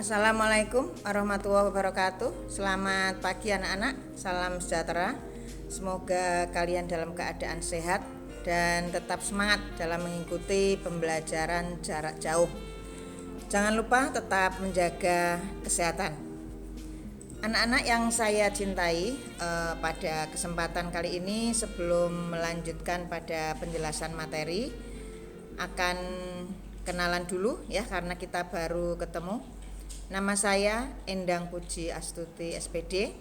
Assalamualaikum warahmatullahi wabarakatuh. Selamat pagi anak-anak, salam sejahtera. Semoga kalian dalam keadaan sehat dan tetap semangat dalam mengikuti pembelajaran jarak jauh. Jangan lupa tetap menjaga kesehatan. Anak-anak yang saya cintai, pada kesempatan kali ini sebelum melanjutkan pada penjelasan materi, akan kenalan dulu ya, karena kita baru ketemu. Nama saya Endang Puji Astuti SPD.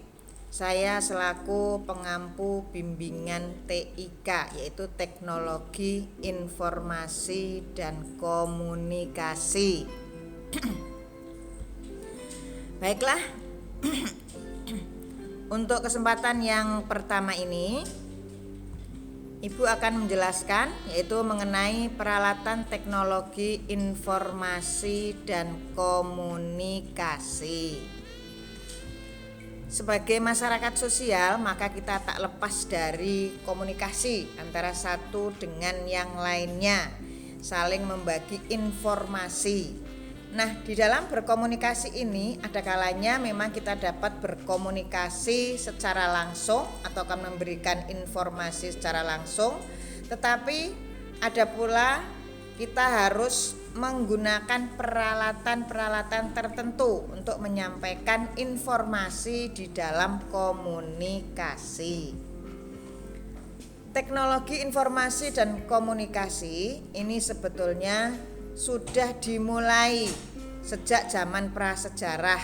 Saya selaku pengampu bimbingan TIK, yaitu Teknologi Informasi dan Komunikasi. Baiklah, untuk kesempatan yang pertama ini Ibu akan menjelaskan yaitu mengenai peralatan teknologi informasi dan komunikasi. Sebagai masyarakat sosial, maka kita tak lepas dari komunikasi antara satu dengan yang lainnya, saling membagi informasi. Nah, di dalam berkomunikasi ini ada kalanya memang kita dapat berkomunikasi secara langsung atau akan memberikan informasi secara langsung, tetapi ada pula kita harus menggunakan peralatan-peralatan tertentu untuk menyampaikan informasi di dalam komunikasi. Teknologi informasi dan komunikasi ini sebetulnya sudah dimulai sejak zaman prasejarah,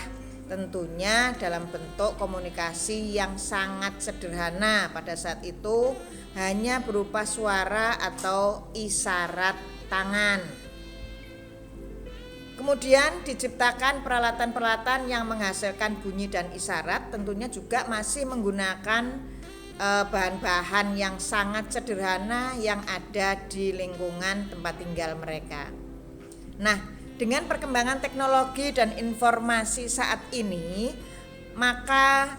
tentunya dalam bentuk komunikasi yang sangat sederhana. Pada saat itu hanya berupa suara atau isyarat tangan. Kemudian diciptakan peralatan-peralatan yang menghasilkan bunyi dan isyarat, tentunya juga masih menggunakan bahan-bahan yang sangat sederhana yang ada di lingkungan tempat tinggal mereka. Nah, dengan perkembangan teknologi dan informasi saat ini, maka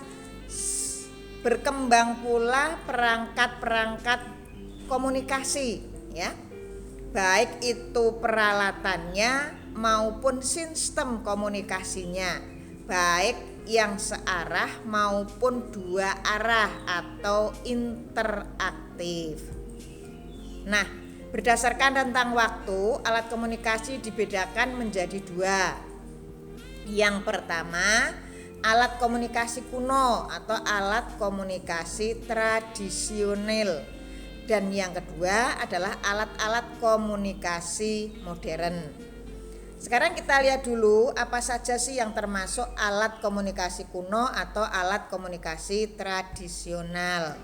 berkembang pula perangkat-perangkat komunikasi ya. Baik itu peralatannya maupun sistem komunikasinya, baik yang searah maupun dua arah atau interaktif. Nah, berdasarkan rentang waktu, alat komunikasi dibedakan menjadi dua. Yang pertama, alat komunikasi kuno atau alat komunikasi tradisional. Dan yang kedua adalah alat-alat komunikasi modern. Sekarang kita lihat dulu apa saja sih yang termasuk alat komunikasi kuno atau alat komunikasi tradisional.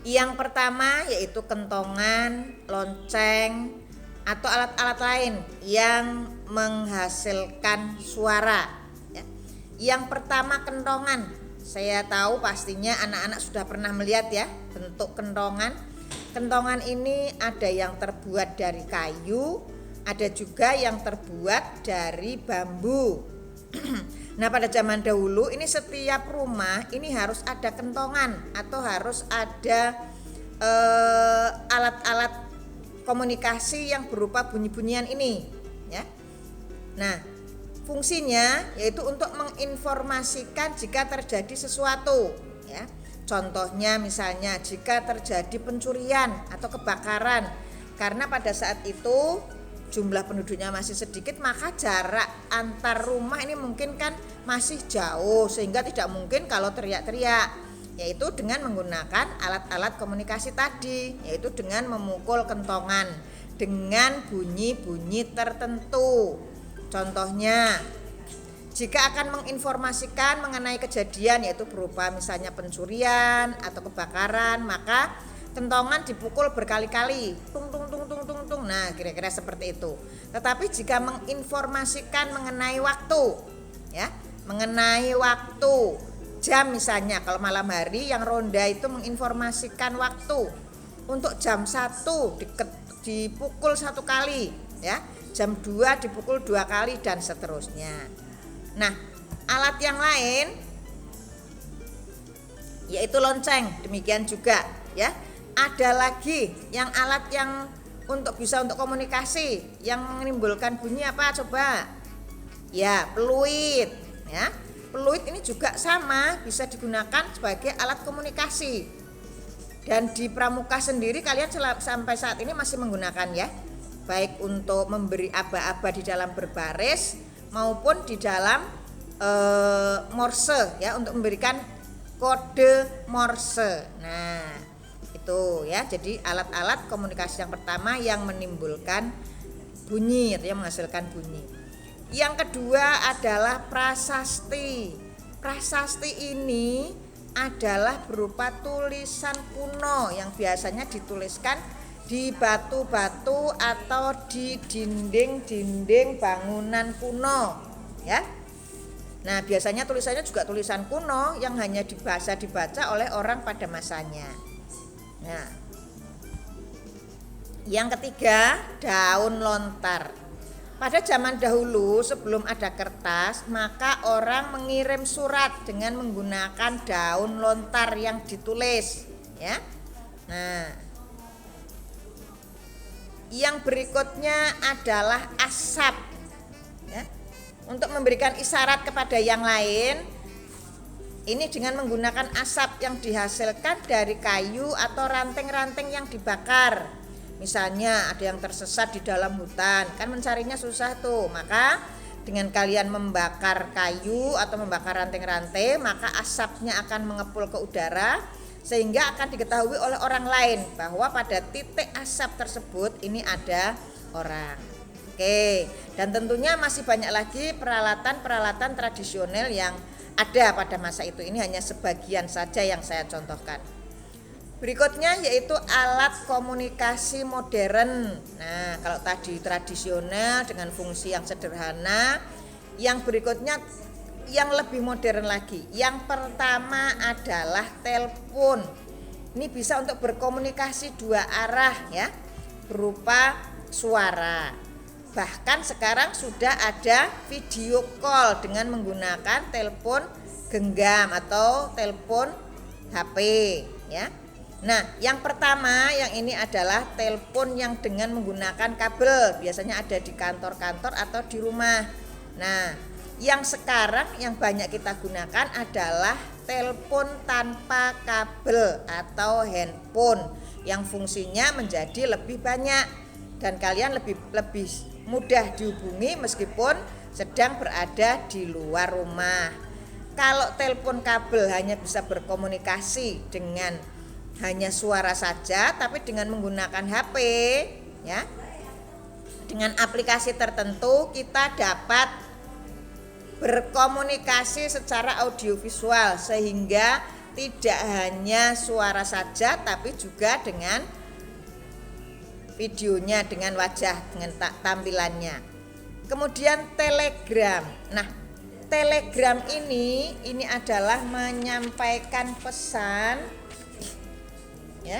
Yang pertama yaitu kentongan, lonceng, atau alat-alat lain yang menghasilkan suara ya. Yang pertama kentongan. Saya tahu pastinya anak-anak sudah pernah melihat ya bentuk kentongan. Kentongan ini ada yang terbuat dari kayu, ada juga yang terbuat dari bambu. Nah, pada zaman dahulu ini setiap rumah ini harus ada kentongan atau harus ada alat-alat komunikasi yang berupa bunyi-bunyian ini ya. Nah, fungsinya yaitu untuk menginformasikan jika terjadi sesuatu ya. Contohnya misalnya jika terjadi pencurian atau kebakaran, karena pada saat itu jumlah penduduknya masih sedikit, maka jarak antar rumah ini mungkin kan masih jauh, sehingga tidak mungkin kalau teriak-teriak, yaitu dengan menggunakan alat-alat komunikasi tadi, yaitu dengan memukul kentongan dengan bunyi-bunyi tertentu. Contohnya, jika akan menginformasikan mengenai kejadian yaitu berupa misalnya pencurian atau kebakaran, maka kentongan dipukul berkali-kali, tung tung tung tung tung tung. Nah, kira-kira seperti itu. Tetapi jika menginformasikan mengenai waktu, ya, mengenai waktu, jam misalnya, kalau malam hari yang ronda itu menginformasikan waktu. Untuk jam 1 dipukul 1 kali, ya. Jam 2 dipukul 2 kali dan seterusnya. Nah, alat yang lain yaitu lonceng, demikian juga, ya. Ada lagi yang alat yang untuk bisa untuk komunikasi yang menimbulkan bunyi apa coba? Ya, peluit ya. Peluit ini juga sama, bisa digunakan sebagai alat komunikasi. Dan di pramuka sendiri kalian sampai saat ini masih menggunakan ya, baik untuk memberi aba-aba di dalam berbaris maupun di dalam Morse ya, untuk memberikan kode Morse. Nah, itu ya. Jadi alat-alat komunikasi yang pertama yang menimbulkan bunyi, yang menghasilkan bunyi. Yang kedua adalah prasasti. Prasasti ini adalah berupa tulisan kuno yang biasanya dituliskan di batu-batu atau di dinding-dinding bangunan kuno ya. Nah, biasanya tulisannya juga tulisan kuno yang hanya dibaca oleh orang pada masanya. Nah, yang ketiga, daun lontar. Pada zaman dahulu sebelum ada kertas, maka orang mengirim surat dengan menggunakan daun lontar yang ditulis ya. Nah, yang berikutnya adalah asap ya. Untuk memberikan isyarat kepada yang lain, ini dengan menggunakan asap yang dihasilkan dari kayu atau ranting-ranting yang dibakar. Misalnya ada yang tersesat di dalam hutan, kan mencarinya susah tuh. Maka dengan kalian membakar kayu atau membakar ranting-ranting, maka asapnya akan mengepul ke udara sehingga akan diketahui oleh orang lain bahwa pada titik asap tersebut ini ada orang. Oke, dan tentunya masih banyak lagi peralatan-peralatan tradisional yang ada pada masa itu. Ini hanya sebagian saja yang saya contohkan. Berikutnya yaitu alat komunikasi modern. Nah, kalau tadi tradisional dengan fungsi yang sederhana, yang berikutnya yang lebih modern lagi. Yang pertama adalah telepon. Ini bisa untuk berkomunikasi dua arah ya, berupa suara. Bahkan sekarang sudah ada video call dengan menggunakan telepon genggam atau telepon HP ya. Nah, yang pertama yang ini adalah telepon yang dengan menggunakan kabel, biasanya ada di kantor-kantor atau di rumah. Nah, yang sekarang yang banyak kita gunakan adalah telepon tanpa kabel atau handphone yang fungsinya menjadi lebih banyak dan kalian lebih mudah dihubungi meskipun sedang berada di luar rumah. Kalau telepon kabel hanya bisa berkomunikasi dengan hanya suara saja, tapi dengan menggunakan HP ya, dengan aplikasi tertentu kita dapat berkomunikasi secara audiovisual sehingga tidak hanya suara saja tapi juga dengan videonya, dengan wajah, dengan tampilannya. Kemudian Telegram. Nah, Telegram ini adalah menyampaikan pesan ya,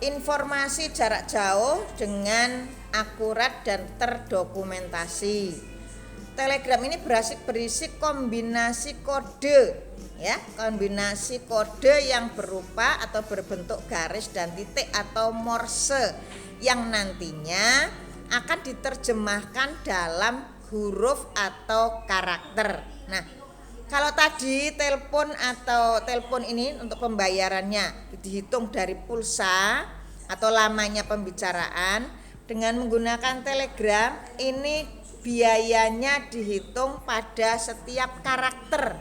informasi jarak jauh dengan akurat dan terdokumentasi. Telegram ini berisi kombinasi kode ya, kombinasi kode yang berupa atau berbentuk garis dan titik atau Morse yang nantinya akan diterjemahkan dalam huruf atau karakter. Nah, kalau tadi telepon ini untuk pembayarannya dihitung dari pulsa atau lamanya pembicaraan, dengan menggunakan Telegram ini biayanya dihitung pada setiap karakter.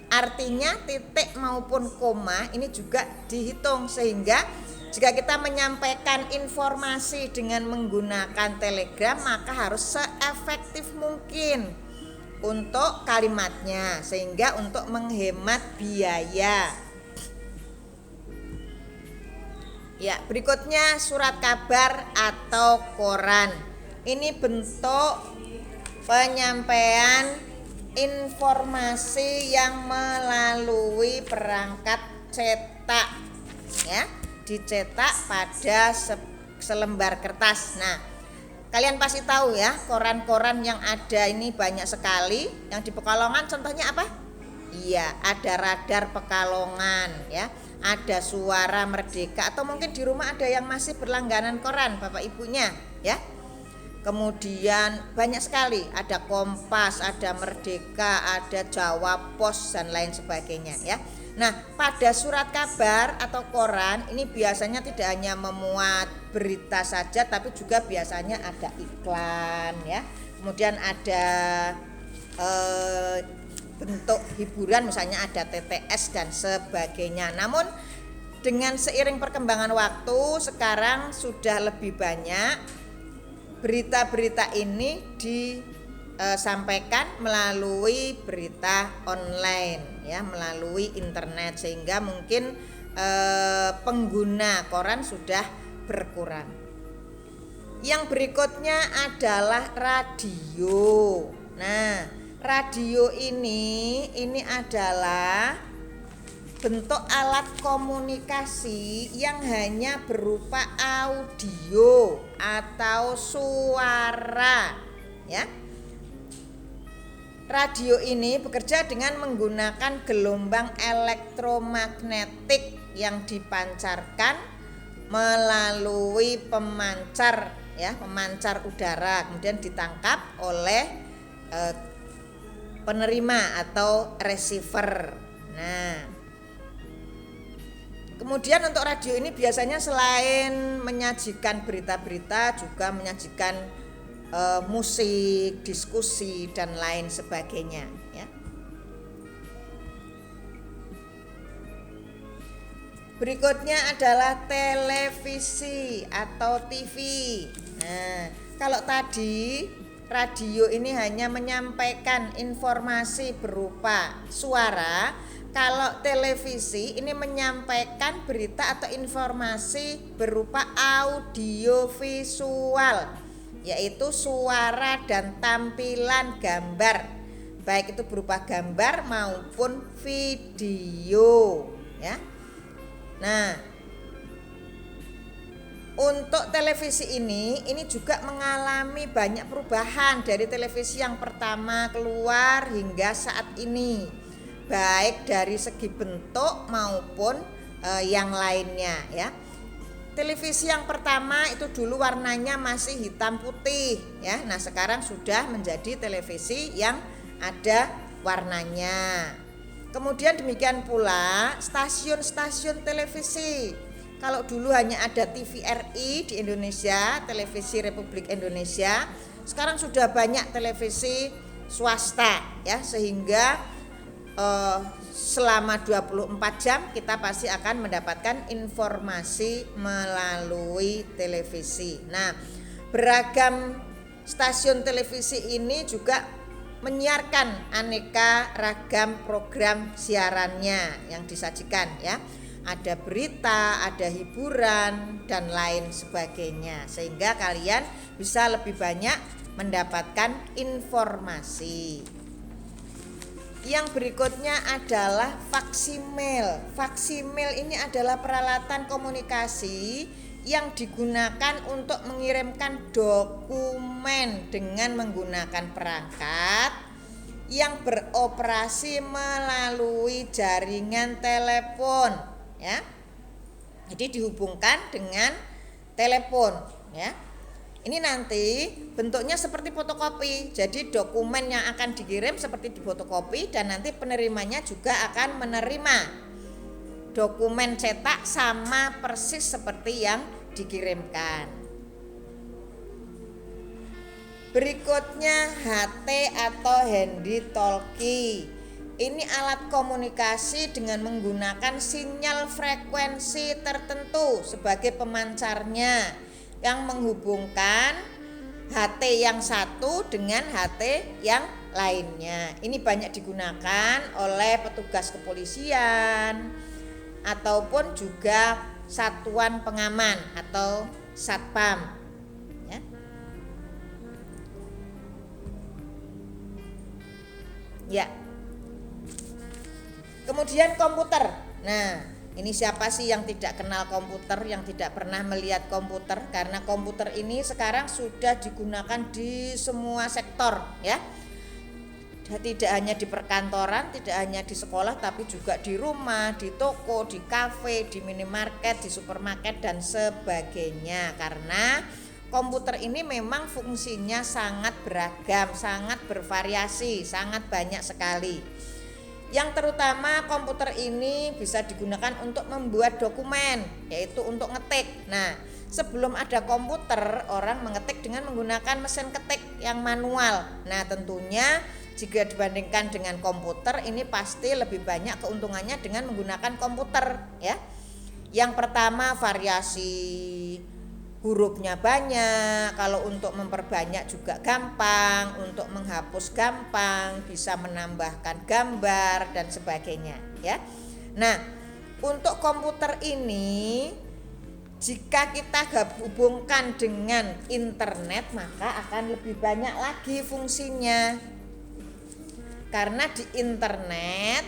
Artinya titik maupun koma ini juga dihitung sehingga jika kita menyampaikan informasi dengan menggunakan Telegram maka harus seefektif mungkin untuk kalimatnya sehingga untuk menghemat biaya. Ya, berikutnya surat kabar atau koran. Ini bentuk penyampaian informasi yang melalui perangkat cetak ya, dicetak pada selembar kertas. Nah, kalian pasti tahu ya, koran-koran yang ada ini banyak sekali. Yang di Pekalongan contohnya apa? Iya, ada Radar Pekalongan ya, ada Suara Merdeka, atau mungkin di rumah ada yang masih berlangganan koran Bapak Ibunya ya. kemudian banyak sekali, ada Kompas, ada Merdeka, ada Jawa Pos dan lain sebagainya ya. Nah, pada surat kabar atau koran ini biasanya tidak hanya memuat berita saja, tapi juga biasanya ada iklan ya. Kemudian ada bentuk hiburan, misalnya ada TTS dan sebagainya. Namun dengan seiring perkembangan waktu sekarang sudah lebih banyak berita-berita ini disampaikan melalui berita online ya, melalui internet, sehingga mungkin pengguna koran sudah berkurang. Yang berikutnya adalah radio. Nah, radio ini adalah bentuk alat komunikasi yang hanya berupa audio atau suara ya. Radio ini bekerja dengan menggunakan gelombang elektromagnetik yang dipancarkan melalui pemancar ya, pemancar udara, kemudian ditangkap oleh penerima atau receiver. Nah, kemudian untuk radio ini biasanya selain menyajikan berita-berita juga menyajikan musik, diskusi dan lain sebagainya ya. Berikutnya adalah televisi atau TV. Nah, kalau tadi radio ini hanya menyampaikan informasi berupa suara, kalau televisi ini menyampaikan berita atau informasi berupa audio visual, yaitu suara dan tampilan gambar, baik itu berupa gambar maupun video ya. Nah, untuk televisi ini juga mengalami banyak perubahan dari televisi yang pertama keluar hingga saat ini, baik dari segi bentuk maupun yang lainnya ya. Televisi yang pertama itu dulu warnanya masih hitam putih ya. Nah, sekarang sudah menjadi televisi yang ada warnanya. Kemudian demikian pula stasiun-stasiun televisi. Kalau dulu hanya ada TVRI di Indonesia, Televisi Republik Indonesia, sekarang sudah banyak televisi swasta ya, sehingga selama 24 jam kita pasti akan mendapatkan informasi melalui televisi. Nah, beragam stasiun televisi ini juga menyiarkan aneka ragam program siarannya yang disajikan ya. Ada berita, ada hiburan dan lain sebagainya, sehingga kalian bisa lebih banyak mendapatkan informasi. Yang berikutnya adalah faksimil. Faksimil ini adalah peralatan komunikasi yang digunakan untuk mengirimkan dokumen dengan menggunakan perangkat yang beroperasi melalui jaringan telepon ya. Jadi dihubungkan dengan telepon ya. Ini nanti bentuknya seperti fotokopi. Jadi dokumen yang akan dikirim seperti di fotokopi, dan nanti penerimanya juga akan menerima dokumen cetak sama persis seperti yang dikirimkan. Berikutnya HT atau handy talkie. Ini alat komunikasi dengan menggunakan sinyal frekuensi tertentu sebagai pemancarnya yang menghubungkan HT yang satu dengan HT yang lainnya. Ini banyak digunakan oleh petugas kepolisian ataupun juga satuan pengaman atau satpam ya. Ya. Kemudian komputer. Nah, ini siapa sih yang tidak kenal komputer, yang tidak pernah melihat komputer? Karena komputer ini sekarang sudah digunakan di semua sektor ya. Tidak hanya di perkantoran, tidak hanya di sekolah, tapi juga di rumah, di toko, di kafe, di minimarket, di supermarket dan sebagainya. Karena komputer ini memang fungsinya sangat beragam, sangat bervariasi, sangat banyak sekali. Yang terutama komputer ini bisa digunakan untuk membuat dokumen, yaitu untuk ngetik. Nah, sebelum ada komputer, orang mengetik dengan menggunakan mesin ketik yang manual. Nah, tentunya jika dibandingkan dengan komputer, ini pasti lebih banyak keuntungannya dengan menggunakan komputer, ya. Yang pertama, variasi hurufnya banyak, kalau untuk memperbanyak juga gampang, untuk menghapus gampang, bisa menambahkan gambar dan sebagainya, ya. Nah, untuk komputer ini jika kita hubungkan dengan internet, maka akan lebih banyak lagi fungsinya. Karena di internet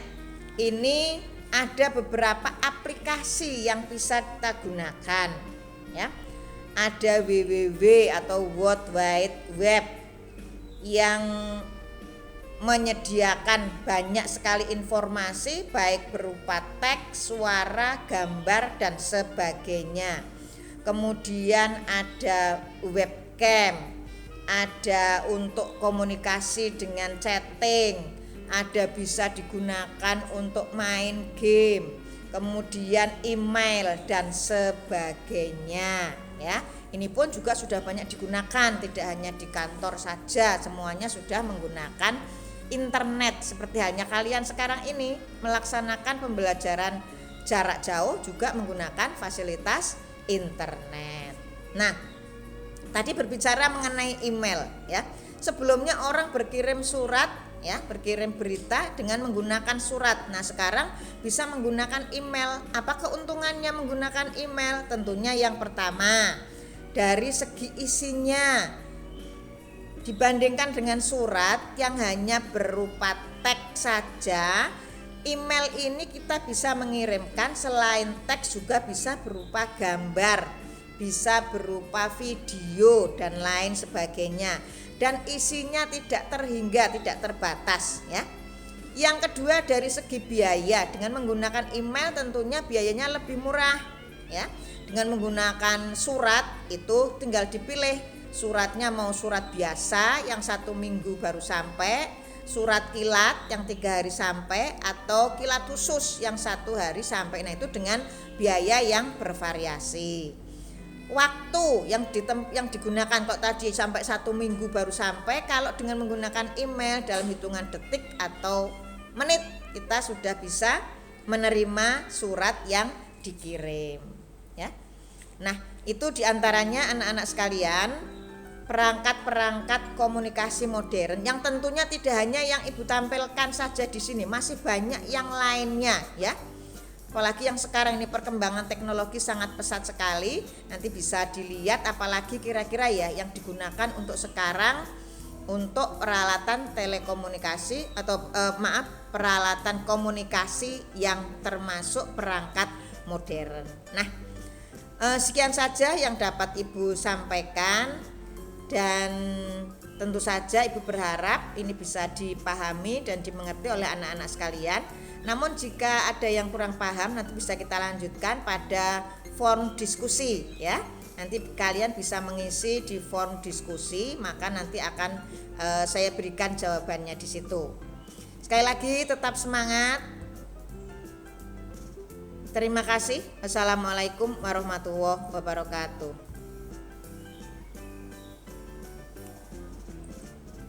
ini ada beberapa aplikasi yang bisa kita gunakan, ya. Ada www atau World Wide Web yang menyediakan banyak sekali informasi, baik berupa teks, suara, gambar dan sebagainya. Kemudian ada webcam, ada untuk komunikasi dengan chatting, ada bisa digunakan untuk main game, kemudian email dan sebagainya, ya. Ini pun juga sudah banyak digunakan, tidak hanya di kantor saja, semuanya sudah menggunakan internet. Seperti hanya kalian sekarang ini melaksanakan pembelajaran jarak jauh juga menggunakan fasilitas internet. Nah, tadi berbicara mengenai email, ya. Sebelumnya orang berkirim surat, ya, berkirim berita dengan menggunakan surat. Nah, sekarang bisa menggunakan email. Apa keuntungannya menggunakan email? Tentunya yang pertama, dari segi isinya dibandingkan dengan surat yang hanya berupa teks saja, email ini kita bisa mengirimkan selain teks juga bisa berupa gambar, bisa berupa video dan lain sebagainya, dan isinya tidak terhingga, tidak terbatas, ya. Yang kedua, dari segi biaya, dengan menggunakan email tentunya biayanya lebih murah, ya. Dengan menggunakan surat itu tinggal dipilih suratnya, mau surat biasa yang 1 minggu baru sampai, surat kilat yang 3 hari sampai, atau kilat khusus yang 1 hari sampai. Nah, itu dengan biaya yang bervariasi. Waktu yang digunakan kok tadi sampai 1 minggu baru sampai, kalau dengan menggunakan email dalam hitungan detik atau menit kita sudah bisa menerima surat yang dikirim, ya. Nah, itu diantaranya anak-anak sekalian perangkat-perangkat komunikasi modern yang tentunya tidak hanya yang Ibu tampilkan saja di sini, masih banyak yang lainnya, ya. Apalagi yang sekarang ini perkembangan teknologi sangat pesat sekali. Nanti bisa dilihat apalagi kira-kira ya yang digunakan untuk sekarang untuk peralatan telekomunikasi atau peralatan komunikasi yang termasuk perangkat modern. Nah, sekian saja yang dapat Ibu sampaikan, dan tentu saja Ibu berharap ini bisa dipahami dan dimengerti oleh anak-anak sekalian. Namun jika ada yang kurang paham, nanti bisa kita lanjutkan pada forum diskusi, ya. Nanti kalian bisa mengisi di forum diskusi, maka nanti akan saya berikan jawabannya di situ. Sekali lagi tetap semangat. Terima kasih. Assalamualaikum warahmatullahi wabarakatuh.